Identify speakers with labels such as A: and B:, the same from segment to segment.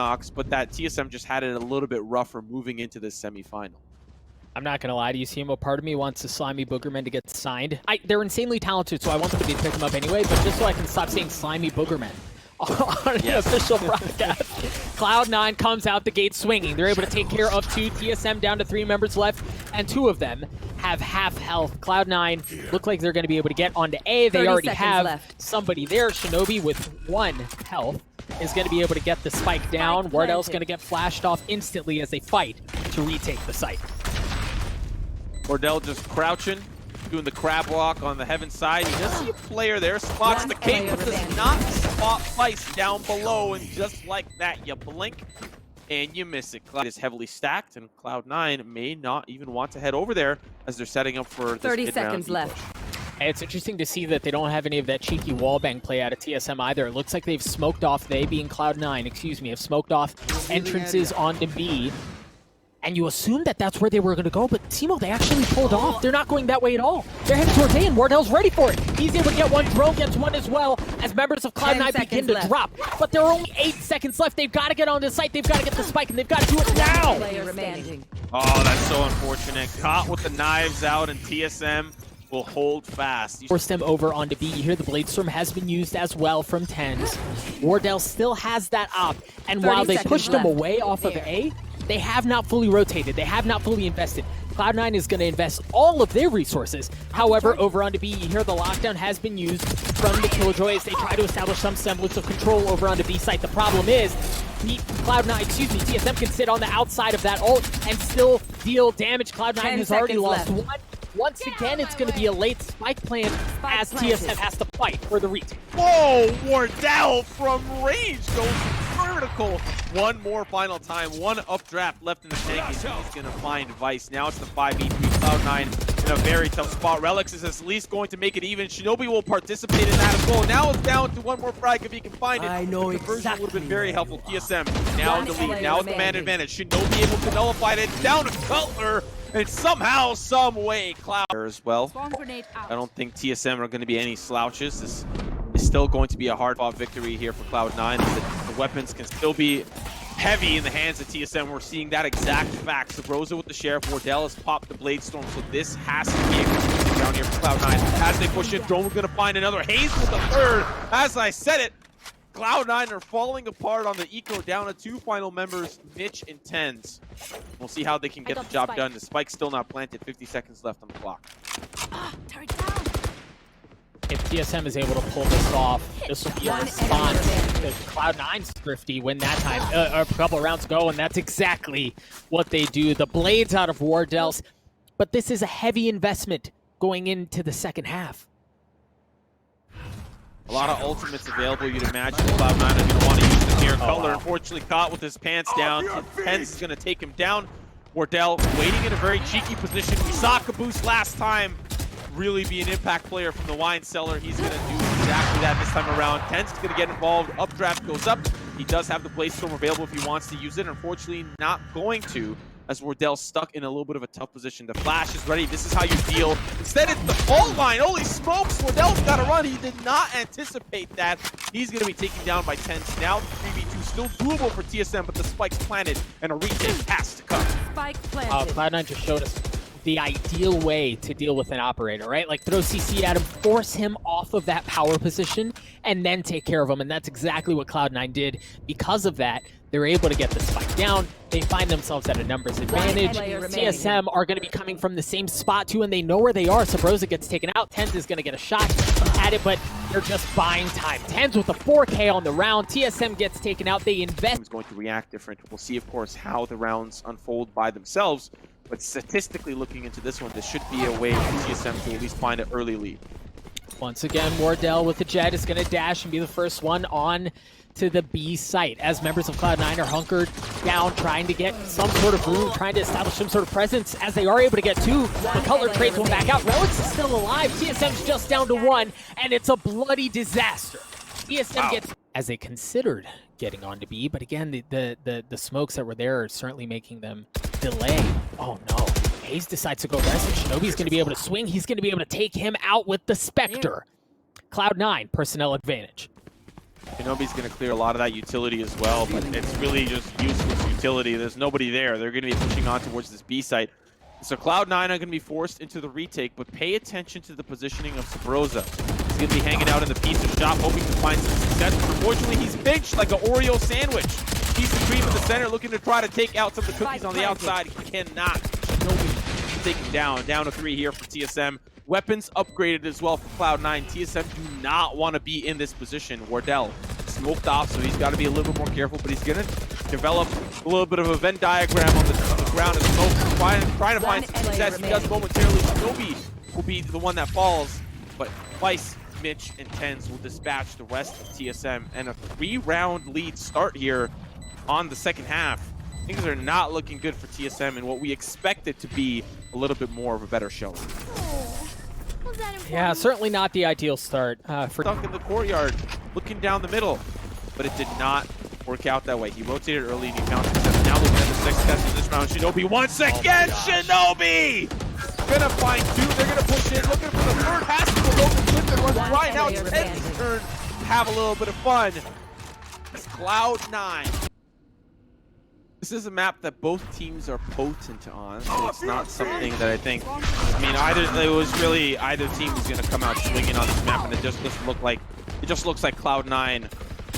A: knocks, but that TSM just had it a little bit rougher moving into this semifinal.
B: I'm not gonna lie to you, CMO. Part of me wants the slimy boogermen to get signed. They're insanely talented, so I want them to pick them up anyway, but just so I can stop saying slimy boogermen on an official broadcast. Cloud9 comes out the gate swinging. They're able to take care of 2. TSM down to 3 members left, and 2 of them have half health. Cloud9 look like they're going to be able to get onto A. They already have somebody there. Shinobi with 1 health is going to be able to get the spike down. Wardell's going to get flashed off instantly as they fight to retake the site.
A: Wardell just crouching, doing the crab walk on the heaven side. He does see a player there, spots the cape, but does not spot Vice down below, and just like that, you blink and you miss it. Cloud is heavily stacked, and Cloud9 may not even want to head over there as they're setting up for this
C: 30 seconds left.
B: And it's interesting to see that they don't have any of that cheeky wallbang play out of TSM either. It looks like they've smoked off, they being Cloud9, excuse me, have smoked off entrances onto B. And you assume that that's where they were going to go, but Timo, they actually pulled off. They're not going that way at all. They're heading towards A, and Wardell's ready for it. He's able to get one. Drone gets one as well, as members of Cloud9 begin to drop. But there are only 8 seconds left. They've got to get on the site. They've got to get the spike, and they've got to do it now.
A: Oh, that's so unfortunate. Caught with the knives out, and TSM will hold fast.
B: Force them over onto B. You hear the Bladestorm has been used as well from TenZ. Wardell still has that op, and while they pushed him away off of A, they have not fully rotated. They have not fully invested. Cloud9 is going to invest all of their resources. However, over onto B, you hear the lockdown has been used from the Killjoy as they try to establish some semblance of control over onto B site. The problem is, TSM can sit on the outside of that ult and still deal damage. Cloud9 has already lost 1. Once again, it's going to be a late spike plan as TSM has to fight for the retake.
A: Whoa, Wardell from range goes vertical. One more final time, 1 updraft left in the tank. He's going to find Vice. Now it's the 5v3. Cloud9 in a very tough spot. Relyks is at least going to make it even. Shinobi will participate in that as well. Now it's down to 1 more frag if he can find it.
C: I know
A: the conversion
C: exactly
A: would have been very helpful. TSM now in the lead. Now with the man advantage. Shinobi able to nullify it. Down to Cutler. And somehow, some way, Cloud as well. I don't think TSM are going to be any slouches. This is still going to be a hard-fought victory here for Cloud9. The weapons can still be heavy in the hands of TSM. We're seeing that exact fact. Subroza with the Sheriff. Wardell has popped the Bladestorm, so this has to be a good down here for Cloud9. As they push in, Drone, we're going to find another. Hazed with the 3rd. As I said it, Cloud9 are falling apart on the eco, down to 2 final members, Mitch and TenZ. We'll see how they can get the job done. The spike's still not planted. 50 seconds left on the clock.
B: If TSM is able to pull this off, this will be a response to Cloud9's thrifty when that time, a couple of rounds ago, and that's exactly what they do. The blades out of Wardell's, but this is a heavy investment going into the second half.
A: A lot of ultimates available. You'd imagine Cloud9 are going to want to use them here. Cutler unfortunately caught with his pants down. TenZ is going to take him down. Wardell waiting in a very cheeky position. We saw Caboose last time really be an impact player from the wine cellar. He's going to do exactly that this time around. TenZ is going to get involved. Updraft goes up. He does have the Bladestorm available if he wants to use it. Unfortunately, not going to, as Wardell's stuck in a little bit of a tough position. The flash is ready. This is how you deal. Instead, it's the fault line. Holy smokes, Wardell's got to run. He did not anticipate that. He's going to be taken down by TenZ. Now 3v2 still doable for TSM, but the spike's planted, and a retake has to come.
C: Spike planted.
B: Cloud9 just showed us the ideal way to deal with an operator, right? Like throw CC at him, force him off of that power position, and then take care of him. And that's exactly what Cloud9 did. Because of that, they're able to get the spike down. They find themselves at a numbers advantage. TSM are going to be coming from the same spot too, and they know where they are. Subroza gets taken out. TenZ is going to get a shot at it, but they're just buying time. TenZ with a 4K on the round. TSM gets taken out. They invest.
A: Is going to react different. We'll see, of course, how the rounds unfold by themselves. But statistically looking into this one, this should be a way for TSM to at least find an early lead.
B: Once again, Wardell with the jet is going to dash and be the first one on to the B site as members of Cloud9 are hunkered down, trying to get some sort of room, trying to establish some sort of presence as they are able to get 2. The Cutler trades one back out. Relyks is still alive. TSM's just down to 1, and it's a bloody disaster. TSM gets, as they considered getting on to B, but again, the smokes that were there are certainly making them delay. Oh no. Hayes decides to go rest, and Shinobi's going to be able to swing. He's going to be able to take him out with the Spectre. Cloud9, personnel advantage.
A: Shinobi's going to clear a lot of that utility as well, but it's really just useless utility. There's nobody there. They're going to be pushing on towards this B site. So Cloud9 are going to be forced into the retake, but pay attention to the positioning of Subroza. He's going to be hanging out in the pizza shop, hoping to find some success, but unfortunately he's pinched like an Oreo sandwich. Piece of cream in the center, looking to try to take out some of the cookies on the outside. He cannot. Shinobi taken down. Down to 3 here for TSM. Weapons upgraded as well for Cloud9. TSM do not want to be in this position. Wardell smoked off, so he's got to be a little bit more careful, but he's going to develop a little bit of a Venn diagram on the ground of smoke, trying to find some success. He does momentarily. Shinobi will be the one that falls, but Vice, Mitch, and TenZ will dispatch the rest of TSM, and a 3-round lead start here on the second half. Things are not looking good for TSM and what we expected to be a little bit more of a better showing.
B: Yeah, certainly not the ideal start for...
A: Stuck in the courtyard, looking down the middle, but it did not work out that way. He rotated early and he found success. Now looking at the success of this round, Shinobi once again, Shinobi! Gonna find 2, they're gonna push in, looking for the third, has to go over the clip and run right now. It's TenZ's turn to have a little bit of fun. It's Cloud9. This is a map that both teams are potent on, so it's not something that I think, either team is going to come out swinging on this map, and it just doesn't look like, it just looks like Cloud9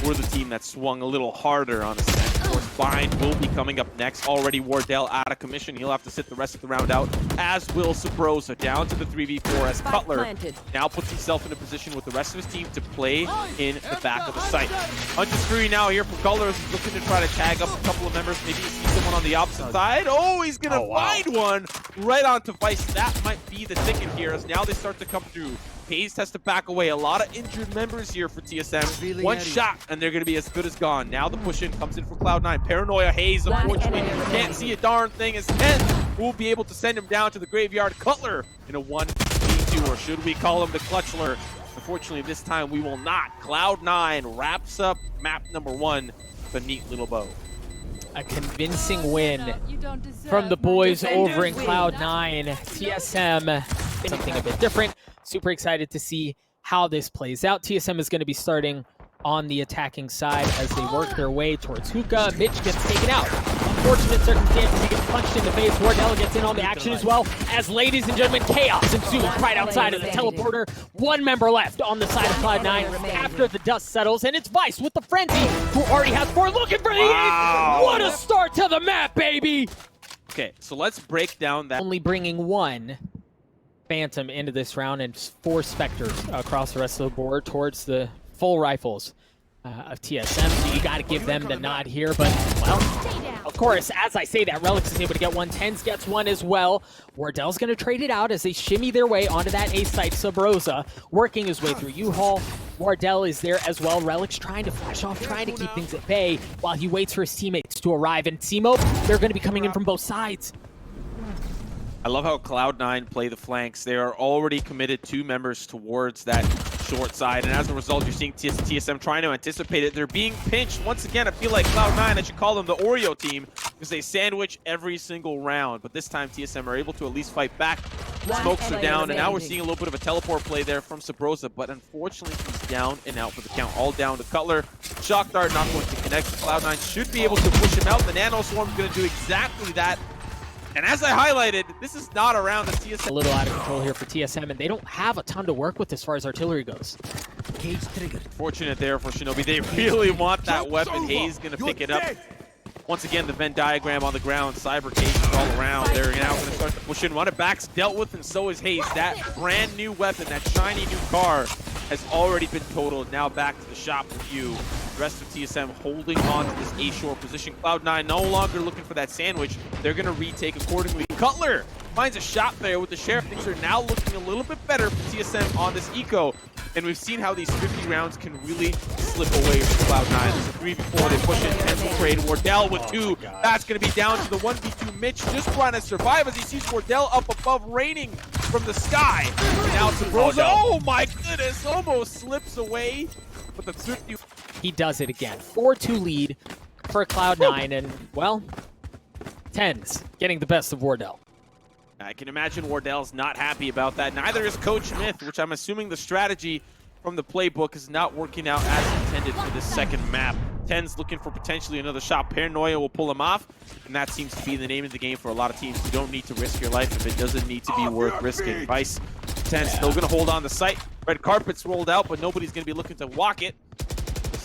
A: were the team that swung a little harder on this map. Of course, Bind will be coming up next. Already Wardell out of commission. He'll have to sit the rest of the round out, as will Subroza. Down to the 3v4 as Cutler now puts himself in a position with the rest of his team to play in the back of the site. Unscrewy now here for Cutler, is looking to try to tag up a couple of members. Maybe you see someone on the opposite side. Oh, he's going to find one right onto Vice. That might be the ticket here, as now they start to come through. Hazed has to back away. A lot of injured members here for TSM. One shot, and they're going to be as good as gone. Now the push-in comes in for Cloud9. Paranoia Hazed, unfortunately, can't see a darn thing, as TenZ will be able to send him down to the graveyard. Cutler in a 1v2, or should we call him the Clutchler? Unfortunately, this time we will not. Cloud9 wraps up map number 1 with a neat little bow.
B: A convincing win from the boys over in Cloud9. TSM, something a bit different. Super excited to see how this plays out. TSM is going to be starting on the attacking side as they work their way towards hookah. Mitch gets taken out. Unfortunate circumstances, he gets punched in the face. Wardell gets in on the action as well, as, ladies and gentlemen, chaos ensues right outside of the teleporter. 1 member left on the side of Cloud9 after the dust settles, and it's Vice with the frenzy, who already has 4, looking for the ace. What a start to the map, baby!
A: Okay, so let's break down that.
B: Only bringing 1 Phantom into this round and 4 Spectres across the rest of the board towards the full rifles of TSM, so you got to give them the nod here, but, well, of course, as I say that, Relyks is able to get 1, TenZ gets 1 as well. Wardell's going to trade it out as they shimmy their way onto that A site. Subroza working his way through U-Haul. Wardell is there as well. Relyks trying to flash off, trying to keep things at bay while he waits for his teammates to arrive, and Simo, they're going to be coming in from both sides.
A: I love how Cloud9 play the flanks. They are already committed 2 members towards that short side, and as a result, you're seeing TSM trying to anticipate it. They're being pinched. Once again, I feel like Cloud9, I should call them the Oreo team, because they sandwich every single round. But this time, TSM are able to at least fight back. Smokes are down, and now we're seeing a little bit of a teleport play there from Subroza, but unfortunately, he's down and out for the count. All down to Cutler. Shock Dart not going to connect. Cloud9 should be able to push him out. The Nano Swarm is going to do exactly that. And as I highlighted, this is not around the TSM.
B: A little out of control here for TSM, and they don't have a ton to work with as far as artillery goes.
A: Fortunate there for Shinobi. They really want that weapon. Hazed going to pick it up. Once again, the Venn diagram on the ground. Cyber cases all around. They're now going to start to push in. Run it back's dealt with, and so is Hazed. That brand new weapon, that shiny new car, has already been totaled. Now back to the shop with you. The rest of TSM holding on to this A-shore position. Cloud9 no longer looking for that sandwich. They're going to retake accordingly. Cutler finds a shot there with the Sheriff. Things are now looking a little bit better for TSM on this eco. And we've seen how these 50 rounds can really slip away from Cloud9. There's a 3v4, they push in, and trade. Wardell with 2. That's going to be down to the 1v2. Mitch just trying to survive as he sees Wardell up above, raining from the sky. And now Subroza, oh my goodness, almost slips away. But the 50...
B: He does it again. 4-2 lead for Cloud9, and, well, TenZ getting the best of Wardell.
A: I can imagine Wardell's not happy about that. Neither is Coach Smith, which I'm assuming the strategy from the playbook is not working out as intended for this second map. TenZ looking for potentially another shot. Paranoia will pull him off, and that seems to be the name of the game for a lot of teams. You don't need to risk your life if it doesn't need to be worth risking. Vice, TenZ still going to hold on the site. Red carpet's rolled out, but nobody's going to be looking to walk it.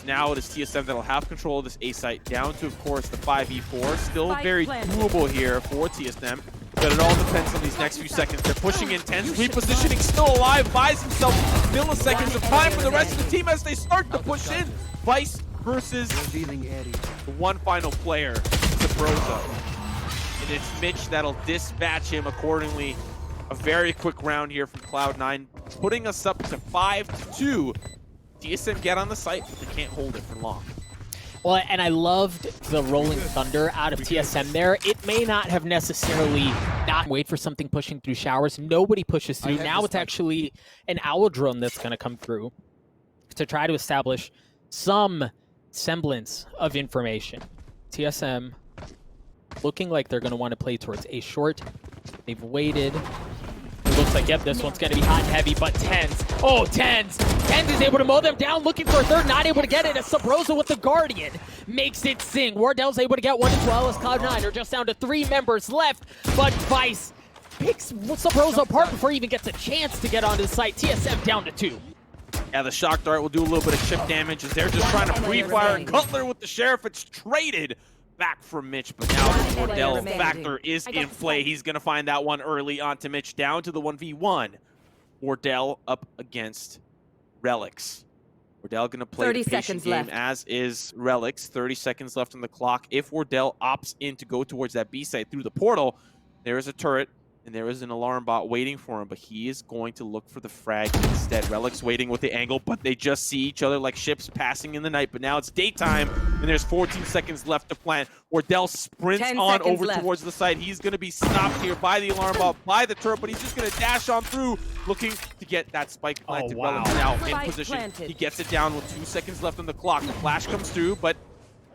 A: Now it is TSM that'll have control of this A site, down to, of course, the 5v4. Still very doable here for TSM, but it all depends on these next few seconds. They're pushing in TenZ, repositioning, still alive, buys himself milliseconds of time for the rest of the team as they start to push in. Vice versus the one final player, Subroza. And it's Mitch that'll dispatch him accordingly. A very quick round here from Cloud9, putting us up to 5-2. TSM get on the site, but they can't hold it for long.
B: Well, and I loved the rolling thunder out of TSM there. It may not have necessarily not wait for something pushing through showers. Nobody pushes through. Now it's actually an owl drone that's going to come through to try to establish some semblance of information. TSM looking like they're going to want to play towards a short. They've waited. It looks like, yep, this one's going to be hot and heavy, but TenZ. Oh, TenZ! TenZ is able to mow them down, looking for a third, not able to get it as Subroza with the Guardian makes it sing. Wardell's able to get one as well as Cloud9 are just down to 3 members left, but Vice picks Subroza apart before he even gets a chance to get onto the site. TSM down to 2.
A: Yeah, the shock dart will do a little bit of chip damage as they're just trying to pre-fire. Cutler with the Sheriff, it's traded back from Mitch, but now the Wardell factor is in play. He's going to find that one early onto Mitch, down to the 1v1. Wardell up against Relyks. Wardell going to play the patient game, as is Relyks. 30 seconds left on the clock. If Wardell opts in to go towards that B site through the portal, there is a turret and there is an alarm bot waiting for him, but he is going to look for the frag instead. Relyks waiting with the angle, but they just see each other like ships passing in the night. But now it's daytime, and there's 14 seconds left to plant. Wardell sprints on over towards the site. He's going to be stopped here by the alarm bot, by the turret, but he's just going to dash on through, looking to get that spike planted. Relyks now in position. He gets it down with 2 seconds left on the clock. The flash comes through, but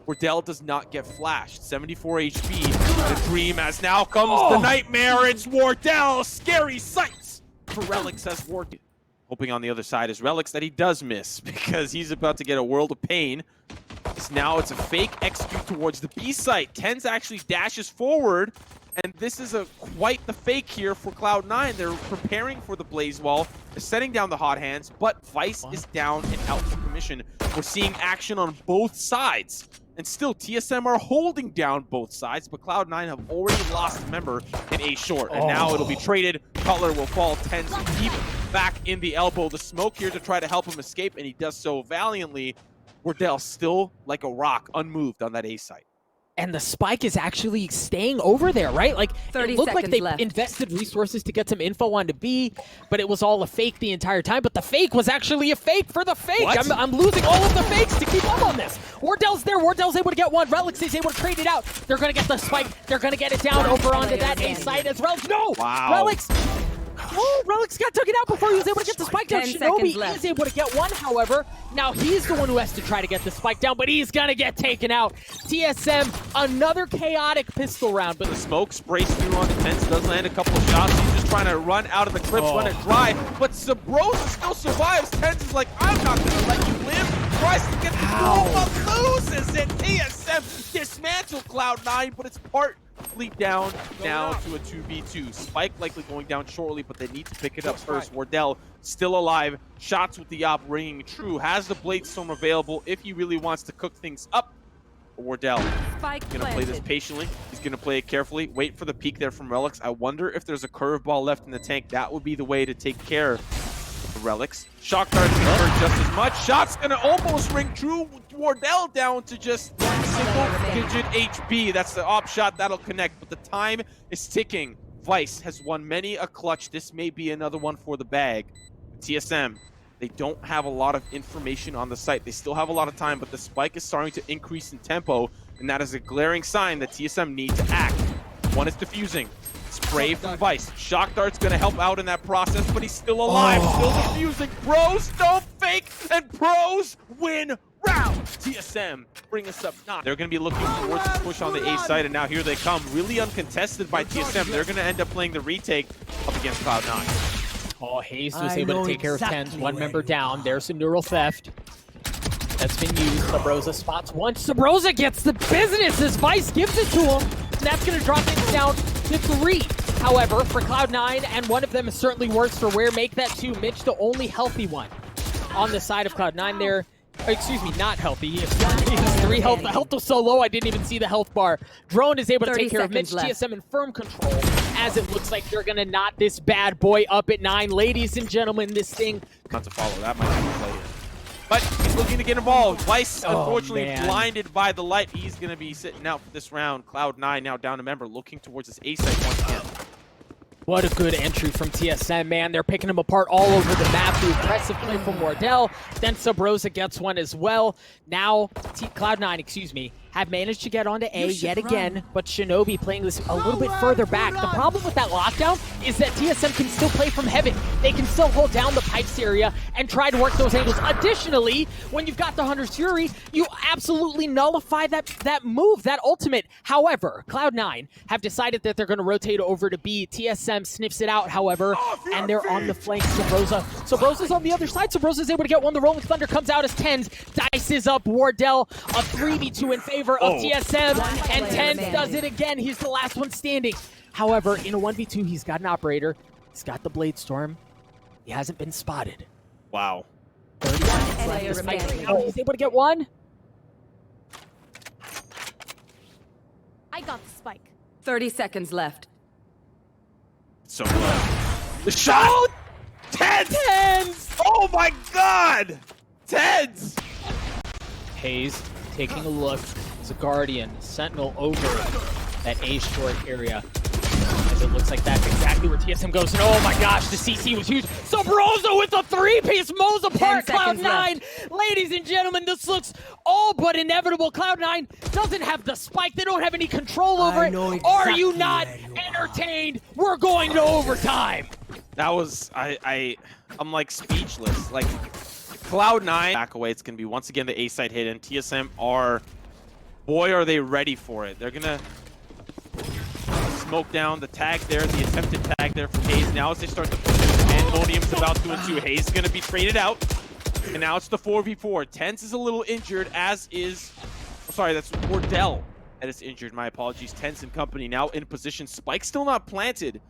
A: Wardell does not get flashed. 74 HP. The dream, as now comes the nightmare. It's Wardell. Scary sights for Relyks as Wardell. Hoping on the other side is Relyks that he does miss, because he's about to get a world of pain. So now it's a fake execute towards the B site. TenZ actually dashes forward, and this is quite the fake here for Cloud9. They're preparing for the Blaze Wall. They're setting down the hot hands, but Vice is down and out for commission. We're seeing action on both sides. And still, TSM are holding down both sides, but Cloud9 have already lost a member in A short. And now it'll be traded. Cutler will fall. TenZ deep back in the elbow. The smoke here to try to help him escape, and he does so valiantly. Wardell still like a rock, unmoved on that A site.
B: And the spike is actually staying over there, right? Like, it looked like they invested resources to get some info onto B, but it was all a fake the entire time. But the fake was actually a fake for the fake. I'm losing all of the fakes to keep up on this. Wardell's there. Wardell's able to get one. Relyks is able to trade it out. They're going to get the spike. They're going to get it down over onto that A site as Relyks. No!
A: Wow.
B: Relyks! Oh, Relyks got taken out before he was able to get the spike down. Shinobi is able to get one, however. Now he's the one who has to try to get the spike down, but he's going to get taken out. TSM, another chaotic pistol round. But
A: the smoke sprays through on the TenZ, does land a couple of shots. He's just trying to run out of the clips, run it dry. But Subroza still survives. TenZ is like, I'm not going to let you live. Tries to get the goal, but loses it. TSM dismantle Cloud9, but it's partly down now to a 2v2. Spike likely going down shortly, but they need to pick it up first. Wardell still alive. Shots with the op ringing true. Has the Blade Storm available if he really wants to cook things up. Wardell going to play this patiently. He's going to play it carefully. Wait for the peek there from Relyks. I wonder if there's a curveball left in the tank. That would be the way to take care of Relyks. Shock dart's going to hurt just as much. Shot's going to almost ring true. Wardell down to just single-digit HP. That's the op shot. That'll connect, but the time is ticking. Vice has won many a clutch. This may be another one for the bag. TSM, they don't have a lot of information on the site. They still have a lot of time, but the spike is starting to increase in tempo, and that is a glaring sign that TSM need to act. One is defusing. Spray from Vice. Shock dart's gonna help out in that process, but he's still alive, still defusing. Pros don't fake, and pros win round. TSM bring us up. They're gonna be looking towards the push on the A side, and now here they come. Really uncontested by TSM. They're gonna end up playing the retake up against Cloud9.
B: Oh, hazed was able to take care of TenZ. One member down. There's a neural theft. that's been used. Subroza spots one. Subroza gets the business as Vice gives it to him. And that's going to drop things down to 3. However, for Cloud9, and one of them is certainly worse for Where, make that 2. Mitch, the only healthy one on the side of Cloud9 there. Excuse me, not healthy. He has 3 health. The health was so low, I didn't even see the health bar. Drone is able to take care of Mitch.
C: Left.
B: TSM in firm control, as it looks like they're going to knot this bad boy up at 9. Ladies and gentlemen, this thing...
A: Not to follow, that might have to play it. But he's looking to get involved. Vice, unfortunately, blinded by the light. He's going to be sitting out for this round. Cloud9 now down a member, looking towards his A site once again.
B: What a good entry from TSM, man. They're picking him apart all over the map. The impressive play from Wardell. Then Subroza gets one as well. Now, Cloud9, have managed to get onto A yet again, but Shinobi playing this a little bit further back. The problem with that lockdown is that TSM can still play from heaven. They can still hold down the pipes area and try to work those angles. Additionally, when you've got the Hunter's Fury, you absolutely nullify that move, that ultimate. However, Cloud9 have decided that they're going to rotate over to B. TSM sniffs it out, however, and they're on the flank. Subroza's on the other side. Subroza's able to get one. The Rolling Thunder comes out as TenZ dices up Wardell. A 3v2 in favor of TSM, and TenZ does it again. He's the last one standing. However, in a 1v2, he's got an operator. He's got the Blade Storm. He hasn't been spotted.
A: Wow.
B: 30 seconds left. He's able to get one.
C: I got the spike. 30 seconds left.
A: So the shot! Oh, TenZ! Oh my god! TenZ!
B: hazed, taking a look. As a Guardian, Sentinel over that A short area. As it looks like that's exactly where TSM goes. And oh my gosh, the CC was huge. Subroza with a 3-piece mows apart Cloud9. Ladies and gentlemen, this looks all but inevitable. Cloud9 doesn't have the spike. They don't have any control over it. Exactly. Are you not entertained? We're going to overtime.
A: That was, I'm like speechless. Like Cloud9 back away. It's going to be once again the A side hit, and TSM are, boy, are they ready for it. They're going to smoke down the tag there, the attempted tag there from hazed. Now as they start to push it, Pandemonium's about to do it too. hazed is going to be traded out, and now it's the 4v4. TenZ is a little injured, as is, oh, sorry, that's Wardell that is injured. My apologies. TenZ and company now in position. Spike still not planted,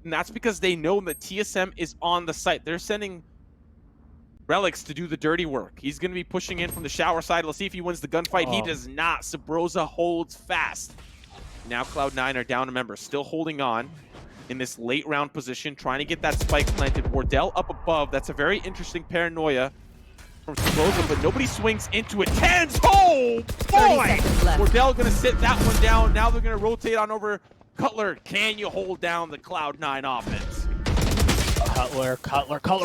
A: and that's because they know that TSM is on the site. They're sending Relyks to do the dirty work. He's going to be pushing in from the shower side. Let's see if he wins the gunfight. He does not. Subroza holds fast. Now Cloud9 are down a member, still holding on in this late round position, trying to get that spike planted. Wardell up above. That's a very interesting paranoia from Subroza, but nobody swings into it. TenZ! Oh, boy! Wardell going to sit that one down. Now they're going to rotate on over. Cutler, can you hold down the Cloud9 offense? Cutler.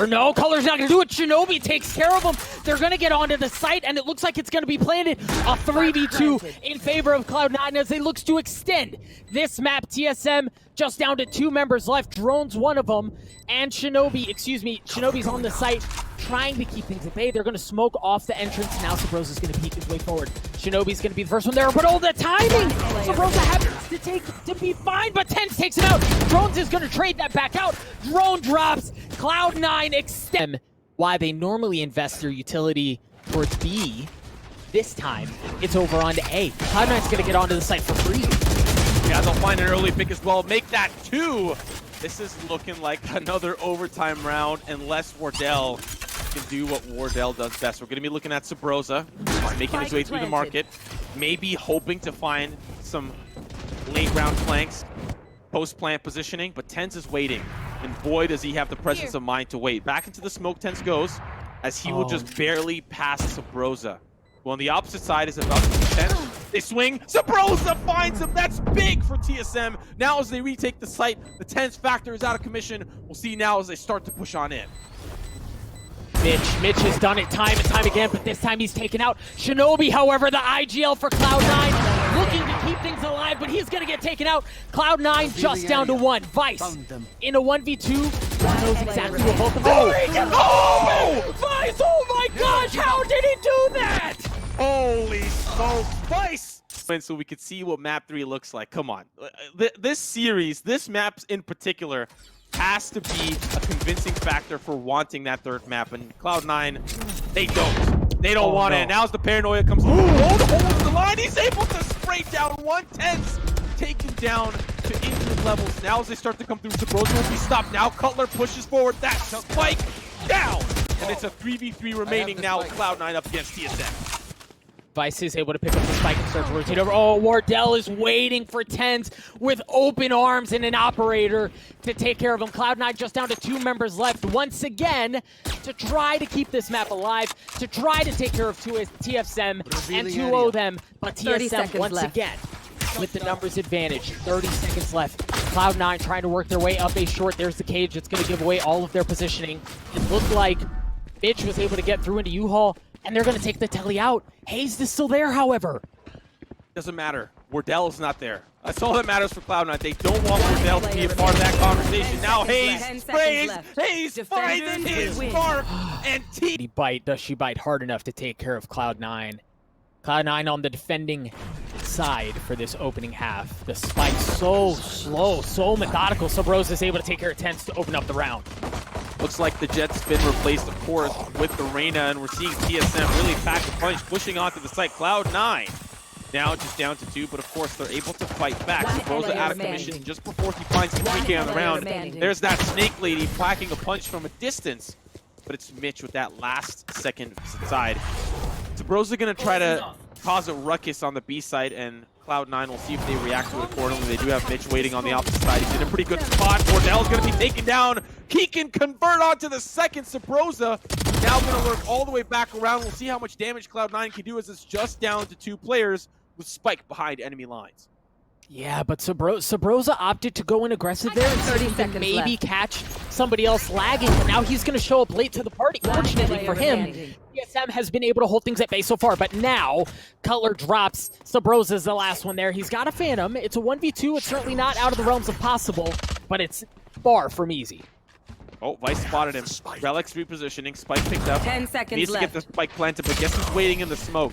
A: No, Cutler's not going to do it. Shinobi takes care of him. They're going to get onto the site, and it looks like it's going to be planted. A 3v2 in favor of Cloud9 as they look to extend this map. TSM just down to 2 members left. Drone's one of them, and Shinobi's on the site trying to keep things at bay. They're going to smoke off the entrance. Now Subroza's going to peek his way forward. Shinobi's going to be the first one there, but oh, the timing! Subroza happens to be fine, but TenZ takes it out. Drones is going to trade that back out. Drone drops. Cloud9 extend. Why they normally invest their utility towards B, this time it's over onto A. Cloud9's going to get onto the site for free. Yeah, they'll find an early pick as well. Make that 2. This is looking like another overtime round unless Wardell can do what Wardell does best. We're going to be looking at Subroza, making his way through the market, maybe hoping to find some late round flanks, post-plant positioning, but TenZ is waiting, and boy does he have the presence of mind to wait. Back into the smoke TenZ goes, as he will just barely pass Subroza. Well, on the opposite side is about to be TenZ. They swing, Subroza finds him. That's big for TSM. Now as they retake the site, the TenZ factor is out of commission. We'll see now as they start to push on in. Mitch has done it time and time again, but this time he's taken out. Shinobi, however, the IGL for Cloud9, looking to keep things alive, but he's going to get taken out. Cloud9 just down to 1. Vice in a 1v2 knows exactly what both of them are. Oh! Vice, oh my gosh, how did he do that? Holy smokes, Vice! And so we could see what map 3 looks like. Come on. This series, this map in particular, has to be a convincing factor for wanting that third map, and Cloud9, they don't. They don't want it. Now's the paranoia comes through. Holds the line. He's able to spray down 1/10. Taken down to injured levels. Now as they start to come through, Subroza will be stopped. Now Cutler pushes forward. That spike down. And it's a 3v3 remaining now. Cloud9 up against TSM.
B: Vice is able to pick up the spike and start to rotate over. Oh, Wardell is waiting for TenZ with open arms and an operator to take care of him. Cloud9 just down to 2 members left once again to try to keep this map alive, to try to take care of TSM and 2-0 them. But TSM once again with the numbers advantage. 30 seconds left. Cloud9 trying to work their way up a short. There's the cage. It's going to give away all of their positioning. It looked like Mitch was able to get through into U-Haul, and they're going to take the telly out. Hazed is still there, however.
A: Doesn't matter. Wardell is not there. That's all that matters for Cloud9. They don't want Wardell to be a part of that conversation. Now Hazed sprays. Hazed finds his mark. And
B: Does she bite hard enough to take care of Cloud9? Cloud9 on the defending side for this opening half. The spike so slow, so methodical. Subroza is able to take care of TenZ to open up the round.
A: Looks like the Jet's been replaced, of course, with the Reyna, and we're seeing TSM really pack the punch, pushing onto the site. Cloud9 now just down to 2, but of course they're able to fight back. Subroza out of commission just before he finds the 3K on the round. There's that Snake Lady packing a punch from a distance, but it's Mitch with that last second side. Subroza gonna try to cause a ruckus on the B side, and Cloud9 will see if they react to it accordingly. They do have Mitch waiting on the opposite side. He's in a pretty good spot. Wardell's going to be taken down. He can convert onto the second. Subroza now going to lurk all the way back around. We'll see how much damage Cloud9 can do as it's just down to 2 players with Spike behind enemy lines.
B: Yeah, but Subroza opted to go in aggressive there and 30 seconds maybe left. Catch somebody else lagging, but now he's going to show up late to the party. Fortunately for him, TSM has been able to hold things at bay so far, but now Cutler drops. Subroza's the last one there. He's got a Phantom. It's a 1v2. It's certainly not out of the realms of possible, but it's far from easy.
A: Oh, Vice spotted him. Relyks repositioning. Spike picked up.
C: 10 seconds
A: Needs
C: left.
A: to get the spike planted, but guess who's waiting in the smoke?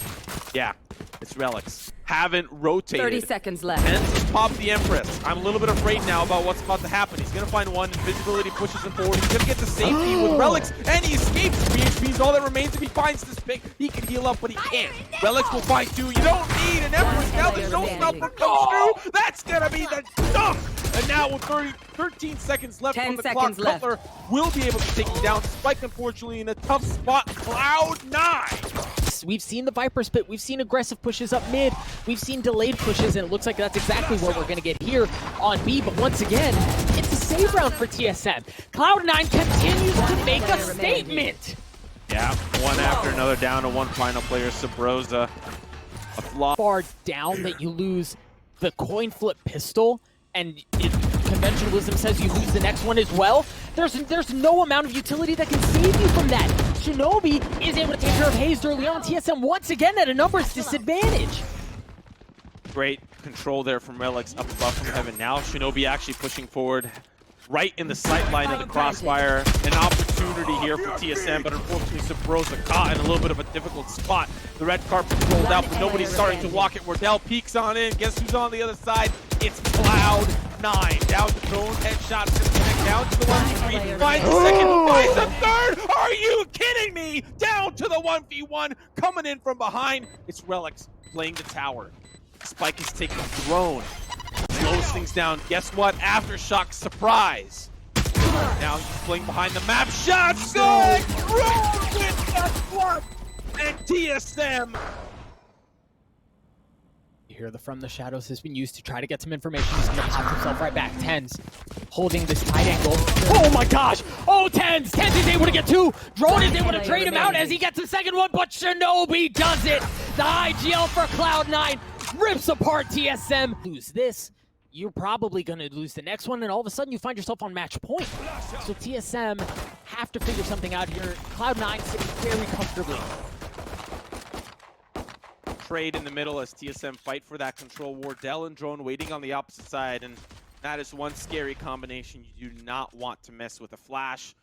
A: Yeah, it's Relyks. Haven't rotated.
C: 30 seconds left.
A: TenZ just popped the Empress. I'm a little bit afraid now about what's about to happen. He's going to find one. Invisibility pushes him forward. He's going to get to safety with Relyks, and he escapes. 3 HP is all that remains. If he finds this pick, he can heal up, but he can't. Relyks will find 2. You don't need an Empress. Now the showstopper comes through. That's going to be the dunk. And now with 13 seconds left on the clock, Cutler will be able to take him down. Spike, unfortunately, in a tough spot. Cloud9.
B: We've seen the Viper spit. We've seen aggressive pushes up mid. We've seen delayed pushes, and it looks like that's exactly what we're going to get here on B. But once again, it's a save round for TSM. Cloud9 continues to make a statement.
A: Yeah, one after another down to 1 final player, Subroza. A flaw.
B: Far down that you lose the coin flip pistol, and conventional wisdom says you lose the next one as well. There's no amount of utility that can save you from that. Shinobi is able to take care of Hazed early on. TSM once again at a numbers disadvantage.
A: Great control there from Relyks up above from heaven. Now Shinobi actually pushing forward right in the sight line of the crossfire. An opportunity here for TSM, but unfortunately Subroza caught in a little bit of a difficult spot. The red carpet rolled out, but nobody's starting to walk it. Wardell peeks on in. Guess who's on the other side? It's Cloud9. Down the drone, headshot, down to the 1v3. Finds the second, finds the third! Are you kidding me? Down to the 1v1, coming in from behind. It's Relyks playing the tower. Spike is taking the drone. Slows things down. Guess what? Aftershock surprise. Now he's playing behind the map. Shots good! Drone with the flop! And TSM.
B: Here, the From the Shadows has been used to try to get some information. He's going to pop himself right back. TenZ holding this tight angle. Oh my gosh! Oh, TenZ! TenZ is able to get 2. Drone is able to trade him out as he gets the second one, but Shinobi does it! The IGL for Cloud9 rips apart TSM. Lose this, you're probably going to lose the next one, and all of a sudden you find yourself on match point. So TSM have to figure something out here. Cloud9 sitting very comfortably.
A: Trade in the middle as TSM fight for that control. Wardell and drone waiting on the opposite side, and that is one scary combination you do not want to mess with. A flash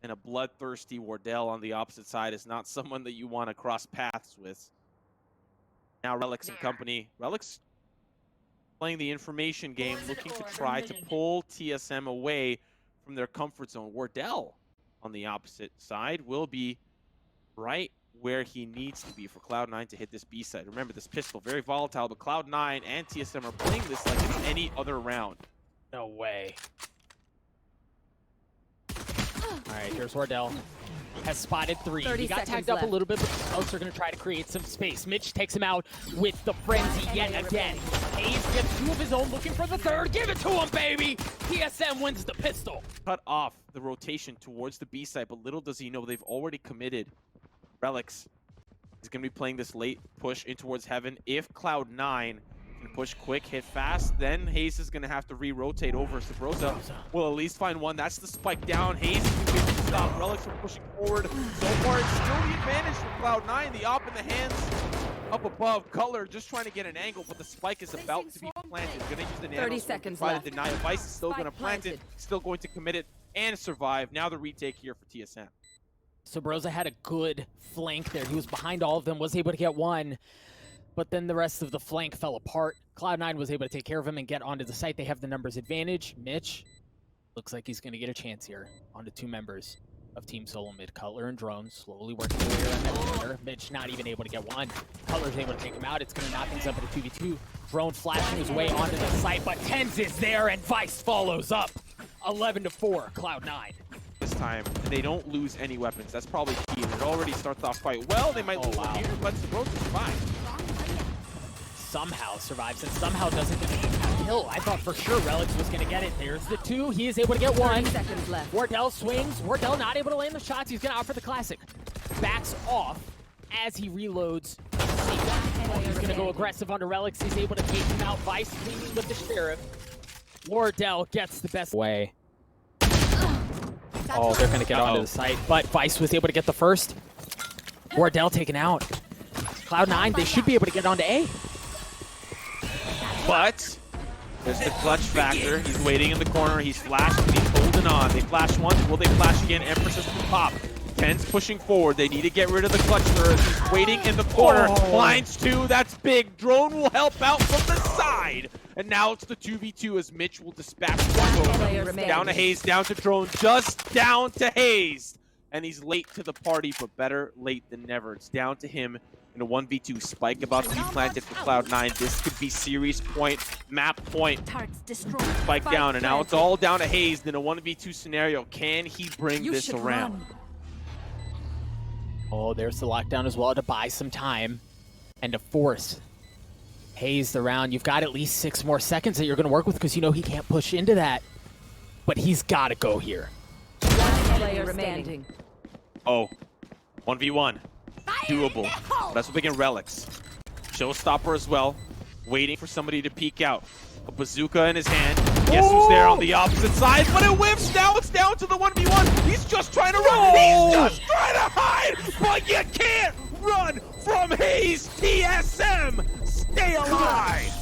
A: and a bloodthirsty Wardell on the opposite side is not someone that you want to cross paths with. Now Relyks and company. Relyks playing the information game, looking to try to pull TSM away from their comfort zone. Wardell on the opposite side will be right where he needs to be for Cloud9 to hit this B side. Remember, this pistol, very volatile, but Cloud9 and TSM are playing this like in any other round.
B: No way. All right, here's Wardell. Has spotted 3. He got tagged up a little bit, but the Smokes are going to try to create some space. Mitch takes him out with the frenzy yet again. hazed gets 2 of his own, looking for the 3rd. Give it to him, baby! TSM wins the pistol.
A: Cut off the rotation towards the B side, but little does he know they've already committed. Relyks is going to be playing this late push in towards heaven. If Cloud9 can push quick, hit fast, then hazed is going to have to re-rotate over. Subroza will at least find one. That's the spike down. hazed is going to be able to stop Relyks from pushing forward. So far, it's still the advantage for Cloud9. The op in the hands up above. Cutler just trying to get an angle, but the spike is about to be planted. Going to use the nano
C: 30 seconds
A: to try
C: left.
A: to deny it. Vice is still going to plant it, still going to commit it and survive. Now the retake here for TSM.
B: Subroza had a good flank there. He was behind all of them, was able to get one, but then the rest of the flank fell apart. Cloud9 was able to take care of him and get onto the site. They have the numbers advantage. Mitch looks like he's going to get a chance here onto 2 members of Team Solo Mid. Cutler and Drone slowly working their way around that corner. Mitch not even able to get one. Cutler's able to take him out. It's going to knock things up at a 2v2. Drone flashing his way onto the site, but TenZ is there and Vice follows up. 11-4, Cloud9.
A: This time, and they don't lose any weapons. That's probably key. It already starts off quite well. They might lose one here, but Subroza survives.
B: Somehow survives and somehow doesn't get a kill. I thought for sure Relyks was going to get it. There's the 2. He is able to get 1.
C: 30 seconds left.
B: Wardell swings. Wardell not able to land the shots. He's going to opt for the classic. Backs off as he reloads. He's going to go aggressive onto Relyks. He's able to take him out. Vice cleaning with the Sheriff. Wardell gets the best way. Oh, they're going to get onto the site, but Vice was able to get the first. Wardell taken out. Cloud9, they should be able to get onto A.
A: But there's the clutch factor. He's waiting in the corner. He's flashed and he's holding on. They flash once. Will they flash again? Emphasis from pop. TenZ pushing forward. They need to get rid of the clutcher. He's waiting in the corner. Blinds 2. That's big. Drone will help out from the side. And now it's the 2v2 as Mitch will dispatch one. Down to hazed, down to Drone, just down to hazed. And he's late to the party, but better late than never. It's down to him in a 1v2 spike about to be planted for Cloud9. This could be series point, map point. Spike down, and now it's all down to hazed in a 1v2 scenario. Can he bring this around?
B: Oh, there's the lockdown as well to buy some time and to force hazed around. You've got at least 6 more seconds that you're going to work with because you know he can't push into that. But he's got to go here.
C: Player remaining.
A: Oh, 1v1. Doable. That's what against Relyks. Showstopper as well. Waiting for somebody to peek out. A bazooka in his hand. Guess who's there on the opposite side? But it whiffs. Now it's down to the 1v1. He's just trying to run. He's just trying to hide. But you can't run from hazed. TSM. Stay alive.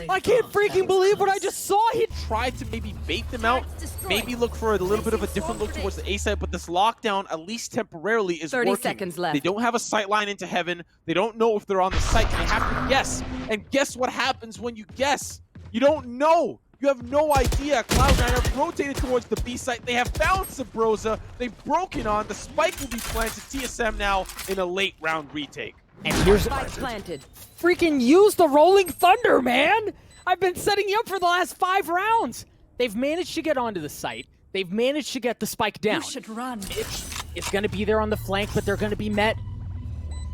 B: I can't freaking believe what I just saw. He
A: tried to maybe bait them out, maybe look for a little bit of a different look towards the A side, but this lockdown, at least temporarily, is
C: 30
A: working.
C: seconds left.
A: They don't have a sight line into heaven. They don't know if they're on the site. They have to guess. And guess what happens when you guess? You don't know. You have no idea. Cloud9 have rotated towards the B site. They have found Subroza. They've broken on. The spike will be planted. TSM now in a late round retake.
B: And here's
C: planted.
B: Freaking use the Rolling Thunder, man! I've been setting you up for the last 5 rounds. They've managed to get onto the site. They've managed to get the spike down.
C: You should run.
B: It's going to be there on the flank, but they're going to be met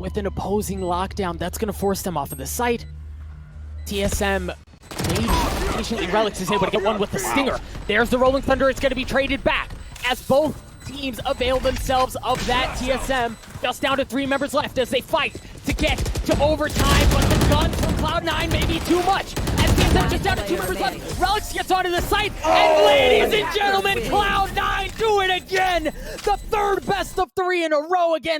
B: with an opposing lockdown. That's going to force them off of the site. TSM patiently. Relyks is able to get one with the Stinger. There's the Rolling Thunder. It's going to be traded back as both teams avail themselves of that. TSM just down to 3 members left as they fight to get to overtime, but the guns from Cloud9 may be too much. As TSM just down to 2 members left, Relyks gets onto the site, and ladies and gentlemen, Cloud9 do it again! The 3rd best of 3 in a row against